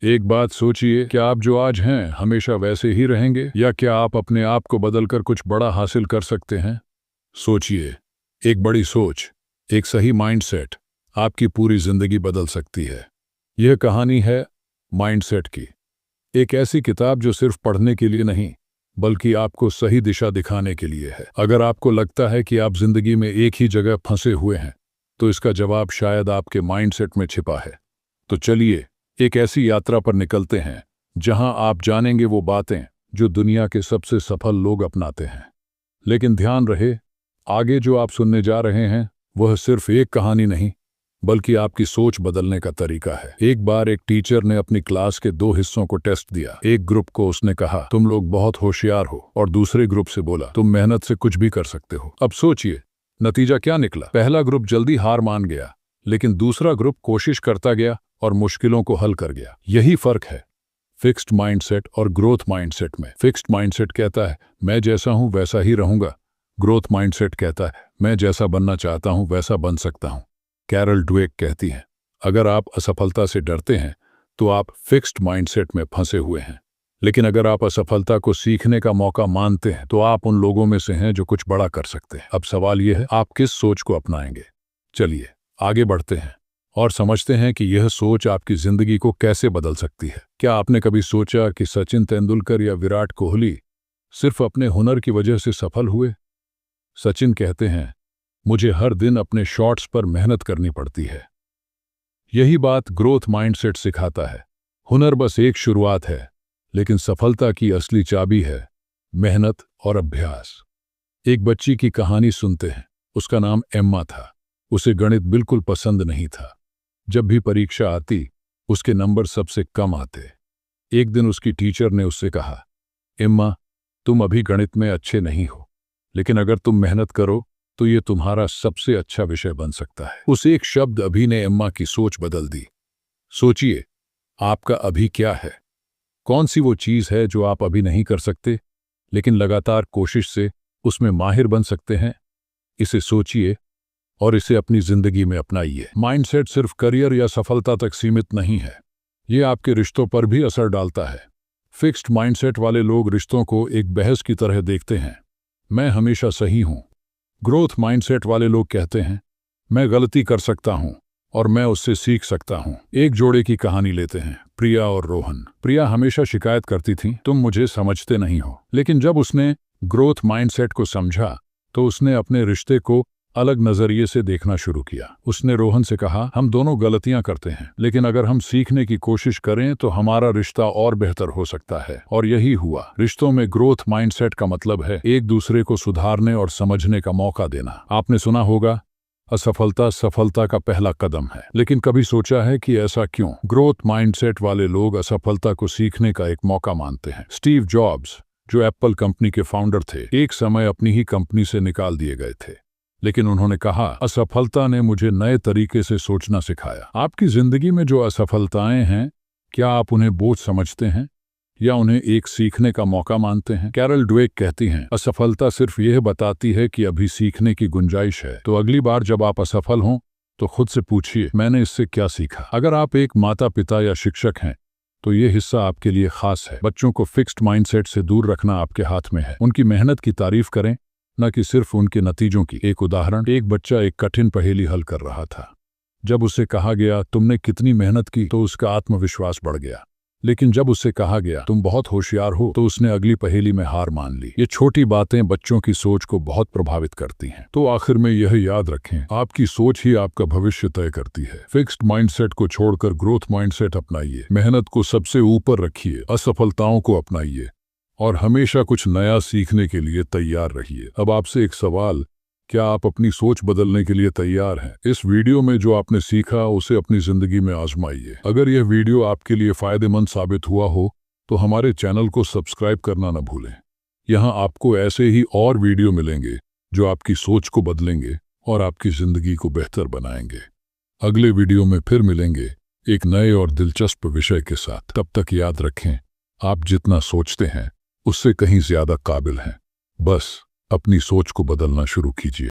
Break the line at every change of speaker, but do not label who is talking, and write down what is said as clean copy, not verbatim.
एक बात सोचिए, क्या आप जो आज हैं हमेशा वैसे ही रहेंगे, या क्या आप अपने आप को बदलकर कुछ बड़ा हासिल कर सकते हैं? सोचिए, एक बड़ी सोच, एक सही माइंडसेट आपकी पूरी जिंदगी बदल सकती है। यह कहानी है माइंडसेट की, एक ऐसी किताब जो सिर्फ पढ़ने के लिए नहीं बल्कि आपको सही दिशा दिखाने के लिए है। अगर आपको लगता है कि आप जिंदगी में एक ही जगह फंसे हुए हैं, तो इसका जवाब शायद आपके माइंडसेट में छिपा है। तो चलिए एक ऐसी यात्रा पर निकलते हैं जहां आप जानेंगे वो बातें जो दुनिया के सबसे सफल लोग अपनाते हैं। लेकिन ध्यान रहे, आगे जो आप सुनने जा रहे हैं वह सिर्फ एक कहानी नहीं बल्कि आपकी सोच बदलने का तरीका है। एक बार एक टीचर ने अपनी क्लास के दो हिस्सों को टेस्ट दिया। एक ग्रुप को उसने कहा तुम लोग बहुत होशियार हो, और दूसरे ग्रुप से बोला तुम मेहनत से कुछ भी कर सकते हो। अब सोचिए नतीजा क्या निकला। पहला ग्रुप जल्दी हार मान गया, लेकिन दूसरा ग्रुप कोशिश करता गया और मुश्किलों को हल कर गया। यही फर्क है फिक्स्ड माइंडसेट और ग्रोथ माइंडसेट में। फिक्स्ड माइंडसेट कहता है मैं जैसा हूं वैसा ही रहूंगा। ग्रोथ माइंडसेट कहता है मैं जैसा बनना चाहता हूं वैसा बन सकता हूं। कैरल ड्वेक कहती हैं अगर आप असफलता से डरते हैं तो आप फिक्स्ड माइंडसेट में फंसे हुए हैं, लेकिन अगर आप असफलता को सीखने का मौका मानते हैं तो आप उन लोगों में से हैं जो कुछ बड़ा कर सकते हैं। अब सवाल यह है आप किस सोच को अपनाएंगे। चलिए आगे बढ़ते हैं और समझते हैं कि यह सोच आपकी जिंदगी को कैसे बदल सकती है। क्या आपने कभी सोचा कि सचिन तेंदुलकर या विराट कोहली सिर्फ अपने हुनर की वजह से सफल हुए? सचिन कहते हैं मुझे हर दिन अपने शॉट्स पर मेहनत करनी पड़ती है। यही बात ग्रोथ माइंडसेट सिखाता है। हुनर बस एक शुरुआत है, लेकिन सफलता की असली चाबी है मेहनत और अभ्यास। एक बच्ची की कहानी सुनते हैं। उसका नाम एम्मा था। उसे गणित बिल्कुल पसंद नहीं था। जब भी परीक्षा आती उसके नंबर सबसे कम आते। एक दिन उसकी टीचर ने उससे कहा एम्मा तुम अभी गणित में अच्छे नहीं हो, लेकिन अगर तुम मेहनत करो तो ये तुम्हारा सबसे अच्छा विषय बन सकता है। उस एक शब्द अभी ने एम्मा की सोच बदल दी। सोचिए आपका अभी क्या है। कौन सी वो चीज है जो आप अभी नहीं कर सकते लेकिन लगातार कोशिश से उसमें माहिर बन सकते हैं? इसे सोचिए और इसे अपनी जिंदगी में अपनाइए। माइंडसेट सिर्फ करियर या सफलता तक सीमित नहीं है, ये आपके रिश्तों पर भी असर डालता है। फिक्स्ड माइंडसेट वाले लोग रिश्तों को एक बहस की तरह देखते हैं, मैं हमेशा सही हूं। ग्रोथ माइंडसेट वाले लोग कहते हैं मैं गलती कर सकता हूं और मैं उससे सीख सकता हूं। एक जोड़े की कहानी लेते हैं, प्रिया और रोहन। प्रिया हमेशा शिकायत करती थी तुम मुझे समझते नहीं हो, लेकिन जब उसने ग्रोथ माइंडसेट को समझा तो उसने अपने रिश्ते को अलग नजरिए से देखना शुरू किया। उसने रोहन से कहा हम दोनों गलतियां करते हैं, लेकिन अगर हम सीखने की कोशिश करें तो हमारा रिश्ता और बेहतर हो सकता है। और यही हुआ। रिश्तों में ग्रोथ माइंडसेट का मतलब है एक दूसरे को सुधारने और समझने का मौका देना। आपने सुना होगा असफलता सफलता का पहला कदम है, लेकिन कभी सोचा है कि ऐसा क्यों? ग्रोथ माइंडसेट वाले लोग असफलता को सीखने का एक मौका मानते हैं। स्टीव जॉब्स जो एप्पल कंपनी के फाउंडर थे, एक समय अपनी ही कंपनी से निकाल दिए गए थे, लेकिन उन्होंने कहा असफलता ने मुझे नए तरीके से सोचना सिखाया। आपकी जिंदगी में जो असफलताएं हैं, क्या आप उन्हें बोझ समझते हैं या उन्हें एक सीखने का मौका मानते हैं? कैरल ड्वेक कहती हैं असफलता सिर्फ यह बताती है कि अभी सीखने की गुंजाइश है। तो अगली बार जब आप असफल हों तो खुद से पूछिए मैंने इससे क्या सीखा। अगर आप एक माता पिता या शिक्षक हैं तो ये हिस्सा आपके लिए खास है। बच्चों को फिक्स्ड माइंडसेट से दूर रखना आपके हाथ में है। उनकी मेहनत की तारीफ करें, न कि सिर्फ उनके नतीजों की। एक उदाहरण, एक बच्चा एक कठिन पहेली हल कर रहा था। जब उसे कहा गया तुमने कितनी मेहनत की तो उसका आत्मविश्वास बढ़ गया, लेकिन जब उससे कहा गया तुम बहुत होशियार हो तो उसने अगली पहेली में हार मान ली। ये छोटी बातें बच्चों की सोच को बहुत प्रभावित करती हैं। तो आखिर में यह याद रखें आपकी सोच ही आपका भविष्य तय करती है। फिक्स्ड माइंडसेट को छोड़कर ग्रोथ माइंडसेट अपनाइए। मेहनत को सबसे ऊपर रखिए, असफलताओं को अपनाइए और हमेशा कुछ नया सीखने के लिए तैयार रहिए। अब आपसे एक सवाल, क्या आप अपनी सोच बदलने के लिए तैयार हैं? इस वीडियो में जो आपने सीखा उसे अपनी जिंदगी में आजमाइए। अगर यह वीडियो आपके लिए फायदेमंद साबित हुआ हो तो हमारे चैनल को सब्सक्राइब करना न भूलें। यहाँ आपको ऐसे ही और वीडियो मिलेंगे जो आपकी सोच को बदलेंगे और आपकी जिंदगी को बेहतर बनाएंगे। अगले वीडियो में फिर मिलेंगे एक नए और दिलचस्प विषय के साथ। तब तक याद रखें आप जितना सोचते हैं उससे कहीं ज्यादा काबिल हैं। बस अपनी सोच को बदलना शुरू कीजिए।